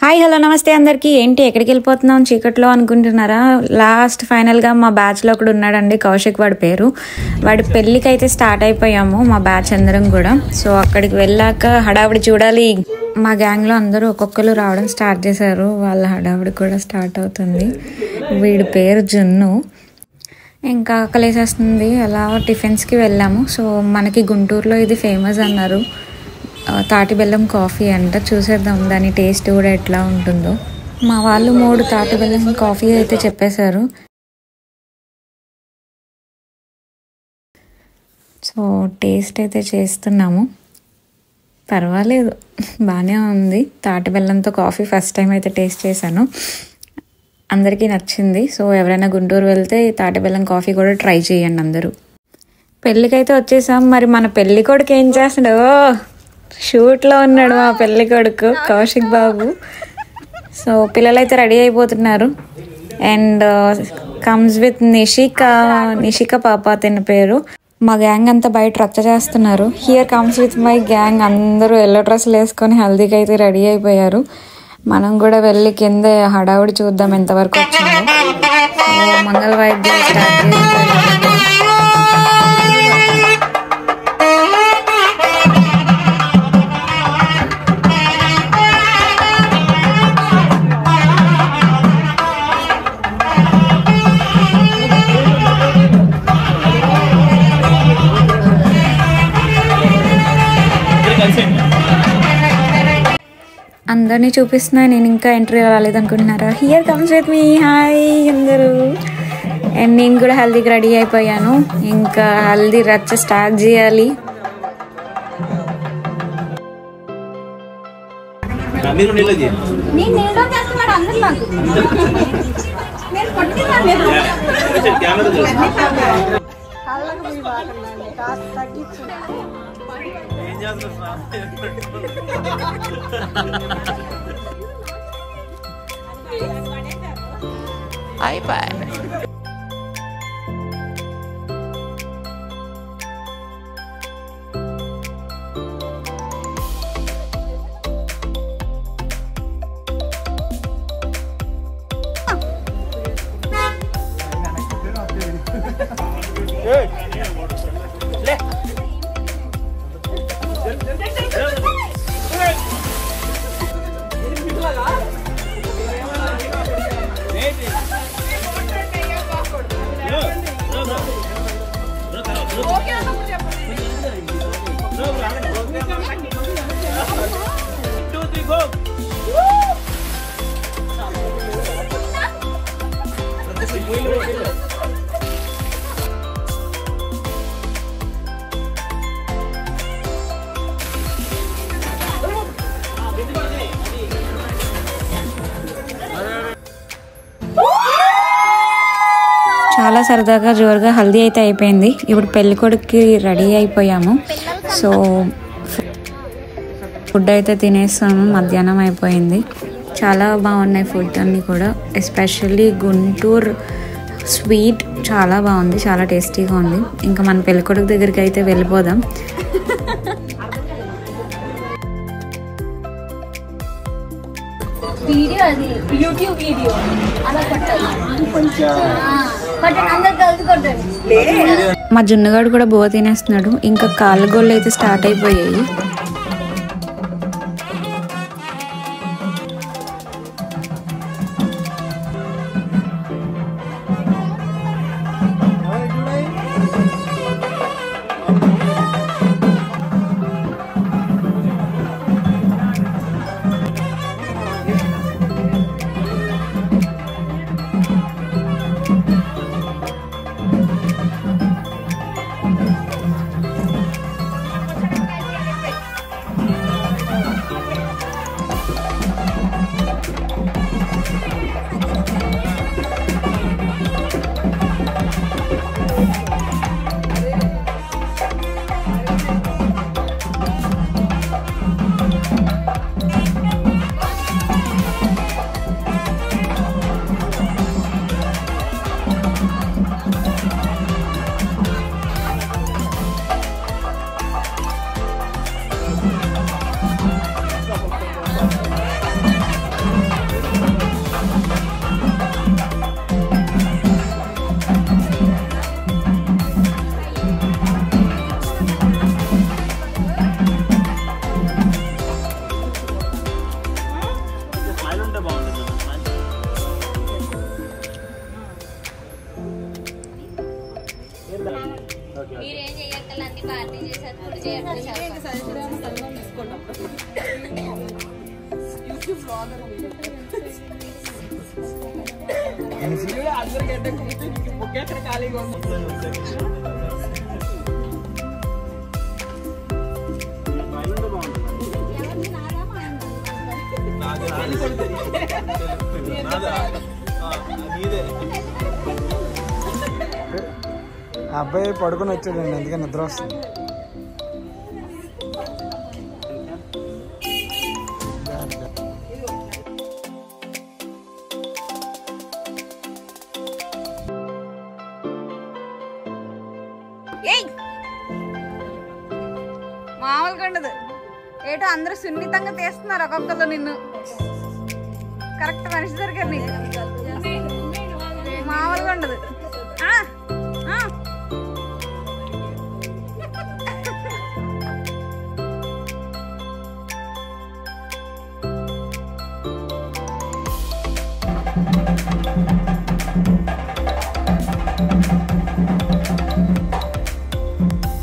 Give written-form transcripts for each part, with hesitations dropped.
Hi hello నమస్తే అందరికీ. ఏంటి ఎక్కడికి వెళ్ళిపోతున్నాం చీకట్లో అనుకుంటున్నారా? లాస్ట్ ఫైనల్గా మా బ్యాచ్లో ఒకడు ఉన్నాడండి, కౌశిక్ వాడి పేరు. వాడి పెళ్ళికి అయితే స్టార్ట్ అయిపోయాము మా బ్యాచ్ అందరం కూడా. సో అక్కడికి వెళ్ళాక హడావిడి చూడాలి. మా గ్యాంగ్లో అందరూ ఒక్కొక్కరు రావడం స్టార్ట్ చేశారు, వాళ్ళ హడావిడి కూడా స్టార్ట్ అవుతుంది. వీడి పేరు జున్ను. ఇంకా ఆకలేసేస్తుంది, అలా టిఫిన్స్కి వెళ్ళాము. సో మనకి గుంటూరులో ఇది ఫేమస్ అన్నారు, తాటి బెల్లం కాఫీ అంట. చూసేద్దాం దాని టేస్ట్ కూడా ఎట్లా ఉంటుందో. మా వాళ్ళు 3 తాటి బెల్లం కాఫీ అయితే చెప్పేశారు. సో టేస్ట్ అయితే చేస్తున్నాము, పర్వాలేదు, బాగానే ఉంది. తాటి బెల్లంతో కాఫీ ఫస్ట్ టైం అయితే టేస్ట్ చేశాను, అందరికీ నచ్చింది. సో ఎవరైనా గుంటూరు వెళ్తే తాటి బెల్లం కాఫీ కూడా ట్రై చేయండి అందరూ. పెళ్ళికైతే వచ్చేసాం. మరి మన పెళ్ళి కొడుకు ఏం చేస్తున్నాడు? షూట్లో ఉన్నాడు మా పెళ్ళి కొడుకు కౌశిక్ బాబు. సో పిల్లలైతే రెడీ అయిపోతున్నారు. అండ్ కమ్స్ విత్ నిషిక పాప తిన్న పేరు. మా గ్యాంగ్ అంతా బయట రచ్చ చేస్తున్నారు. Here comes with my gang. అందరూ ఎల్లో డ్రెస్సులు వేసుకొని హల్దీకి అయితే రెడీ అయిపోయారు. మనం కూడా వెళ్ళి కింద హడావుడి చూద్దాం ఎంతవరకు వచ్చిందో. మంగళ వాయిద్యాలు స్టార్ట్ చేస్తారు. అందరినీ చూపిస్తున్నాయి, నేను ఇంకా ఎంట్రీ రాలేదనుకుంటున్నారా? Here comes with me. Hi అందరూ. అండ్ నేను కూడా హల్దీకి రెడీ అయిపోయాను. ఇంకా హల్దీ రచ్చ స్టార్ట్ చేయాలి. చాలా సరదాగా జోరుగా హల్దీ అయితే అయిపోయింది. ఇప్పుడు పెళ్ళికొడుక్కి రెడీ అయిపోయాము. సో ఫుడ్ అయితే తినేస్తాము, మధ్యాహ్నం అయిపోయింది. చాలా బాగున్నాయి ఫుడ్ అన్నీ కూడా. ఎస్పెషల్లీ గుంటూరు స్వీట్ చాలా బాగుంది, చాలా టేస్టీగా ఉంది. ఇంకా మన పెళ్ళికొడుకు దగ్గరికి అయితే వెళ్ళిపోదాం. మా జున్నగాడు కూడా బువ్వ తినేస్తున్నాడు. ఇంకా కాళ్ళ గోళ్ళు అయితే స్టార్ట్ అయిపోయాయి. అబ్బాయి పడుకొని వచ్చాడండి, అందుకే నిద్ర వస్తుంది. మామూలుగా ఉండదు. ఏటో అందరూ సున్నితంగా తీస్తున్నారు ఒక్కొక్కరు. నిన్ను కరెక్ట్ మనిషి దొరికారు నీకు. మామూలుగా ఉండదు.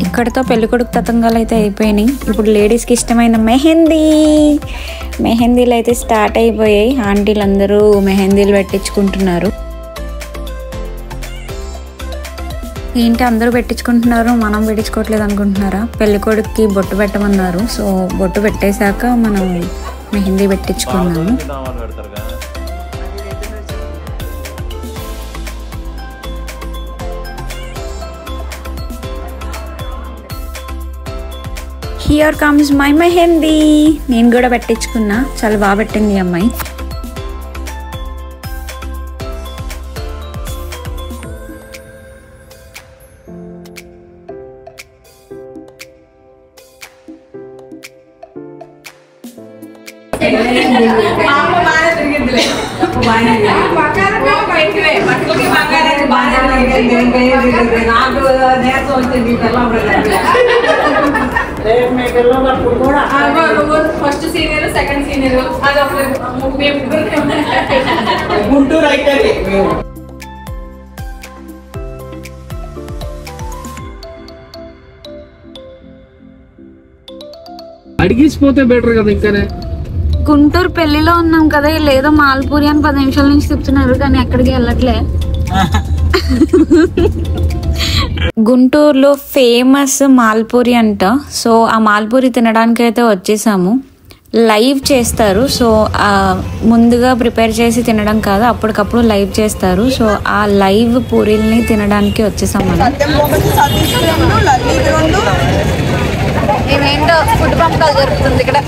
ఇక్కడితో పెళ్ళికొడుకు తతంగాలు అయితే అయిపోయినాయి. ఇప్పుడు లేడీస్కి ఇష్టమైన మెహందీలు అయితే స్టార్ట్ అయిపోయాయి. ఆంటీలు అందరూ మెహందీలు పెట్టించుకుంటున్నారు. ఏంటి అందరూ పెట్టించుకుంటున్నారు, మనం పెట్టించుకోవట్లేదు అనుకుంటున్నారా? పెళ్ళికొడుకుకి బొట్టు పెట్టమన్నారు. సో బొట్టు పెట్టేశాక మనం మెహందీ పెట్టించుకున్నాము. Here comes my mehndi. నేను కూడా పెట్టించుకున్నా, చాలా బాగా పెట్టింది అమ్మాయి. ఫస్ట్ సీనియర్, సెకండ్ సీనియర్, అది గుంటూరు అయితే అడిగిసిపోతే బెటర్ కదా. ఇంకానే గుంటూరు పెళ్లిలో ఉన్నాం కదా, లేదో మాల్పూరి అని 10 నిమిషాల నుంచి చెప్తున్నారు, కానీ ఎక్కడికి వెళ్ళట్లే. గుంటూరులో ఫేమస్ మాల్పూరి అంట. సో ఆ మాల్పూరి తినడానికి అయితే వచ్చేసాము. లైవ్ చేస్తారు. సో ముందుగా ప్రిపేర్ చేసి తినడం కాదు, అప్పటికప్పుడు లైవ్ చేస్తారు. సో ఆ లైవ్ పూరీల్ని తినడానికి వచ్చేసాం మనం. ఇదేంటో ఫుడ్ పంపకాలు జరుగుతుంది ఇక్కడ.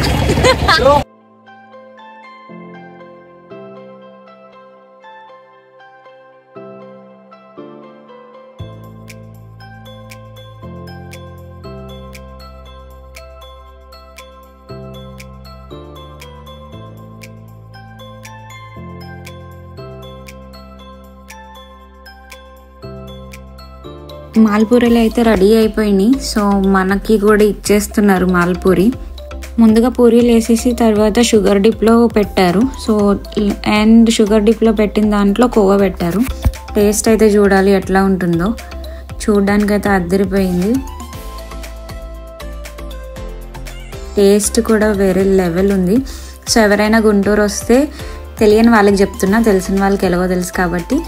మాల్పూరీలు అయితే రెడీ అయిపోయినాయి. సో మనకి కూడా ఇచ్చేస్తున్నారు మాల్పూరి. ముందుగా పూరీలు వేసేసి తర్వాత షుగర్ డిప్లో పెట్టారు. సో అండ్ షుగర్ డిప్లో పెట్టిన దాంట్లో కోవా పెట్టారు. టేస్ట్ అయితే చూడాలి ఎట్లా ఉంటుందో. చూడ్డానికైతే అద్దరిపోయింది. టేస్ట్ కూడా వేరే లెవెల్ ఉంది. సో ఎవరైనా గుంటూరు వస్తే, తెలియని వాళ్ళకి చెప్తున్నా, తెలిసిన వాళ్ళకి ఎలాగో తెలుసు కాబట్టి,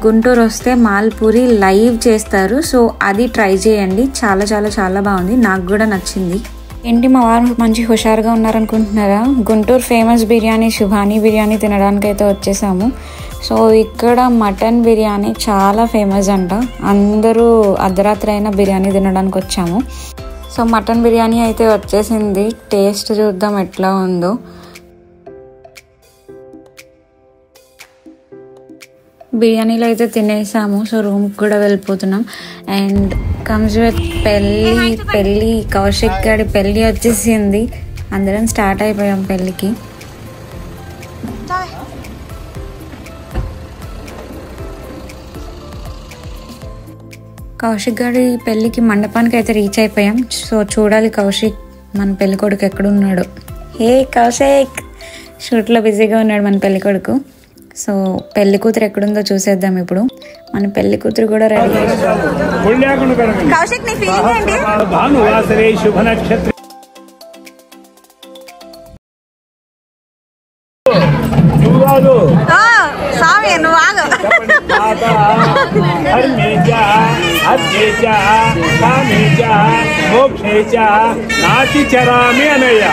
గుంటూరు వస్తే మాల్పూరి లైవ్ చేస్తారు. సో అది ట్రై చేయండి. చాలా చాలా చాలా బాగుంది, నాకు కూడా నచ్చింది. ఏంటి మా వారు మంచి హుషారుగా ఉన్నారనుకుంటున్నారా? గుంటూరు ఫేమస్ బిర్యానీ శుభానీ బిర్యానీ తినడానికి అయితే వచ్చేసాము. సో ఇక్కడ మటన్ బిర్యానీ చాలా ఫేమస్ అంట. అందరూ అర్ధరాత్రి అయినా బిర్యానీ తినడానికి వచ్చాము. సో మటన్ బిర్యానీ అయితే వచ్చేసింది. టేస్ట్ చూద్దాం ఎట్లా ఉందో. బిర్యానీలో అయితే తినేసాము. సో రూమ్కి కూడా వెళ్ళిపోతున్నాం. అండ్ కమ్స్ విత్ పెళ్ళి కౌశిక్ గారి పెళ్ళి వచ్చేసింది. అందరం స్టార్ట్ అయిపోయాం పెళ్ళికి. కౌశిక్ గారి పెళ్ళికి మండపానికి అయితే రీచ్ అయిపోయాం. సో చూడాలి కౌశిక్ మన పెళ్ళికొడుకు ఎక్కడున్నాడు. హే కౌశిక్, షూట్లో బిజీగా ఉన్నాడు మన పెళ్ళికొడుకు. సో పెళ్లి కూతురు ఎక్కడుందో చూసేద్దాం. ఇప్పుడు మన పెళ్లి కూతురు కూడా రెడీ అయింది. కౌశిక్ నీ ఫీలింగ్ ఏంటి? శుభ నక్షత్ర స్వామి నువ్వు ఆగు. నాటి చరామి అనయ్య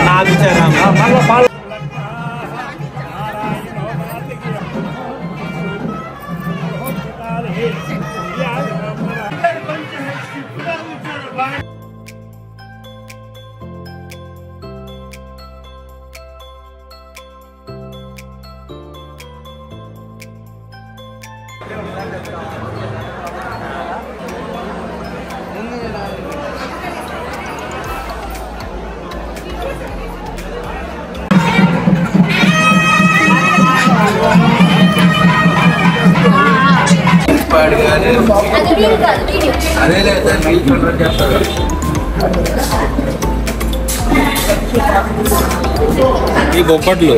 అదే లేదా రీల్ కంట్రోల్ చేస్తారు. ఈ బొప్పట్లు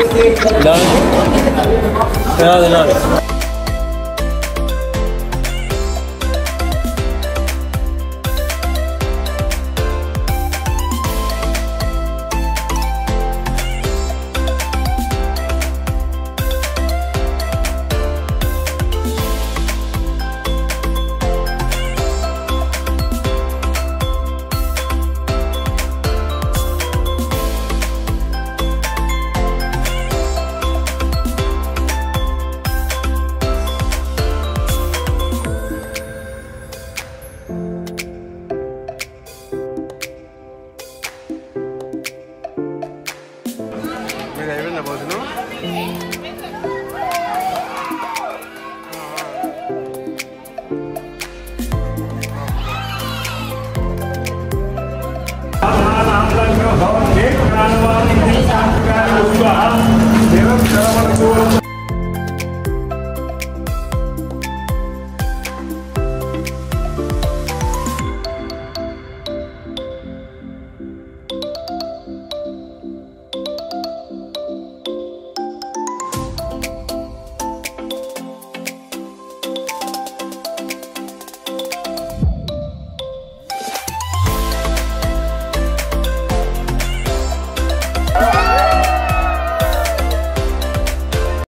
మీరు అయిపోయిందా భోజనం?